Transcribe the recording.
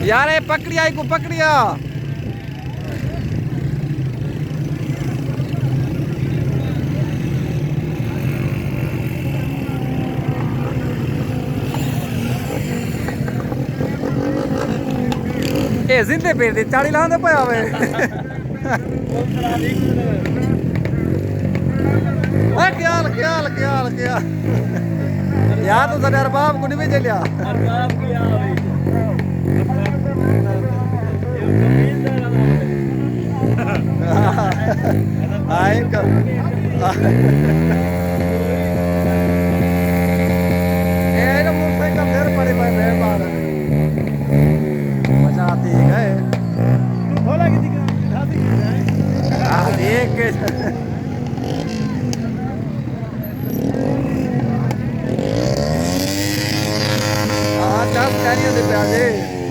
यार ये पकड़िया को पकड़िया ये जिंदे पेड़ दी चाड़ी लांदे पया वे ख्याल ख्याल ख्याल ख्याल यार तू साडे अरबाब को नहीं चलिया अरबाब की आई कर ये तो मोटरसाइकिल घर पड़े भाई मेहमान मचाती गए तू खोला किसी का दिखाती है देख के हाँ चाप चारियों से प्याजे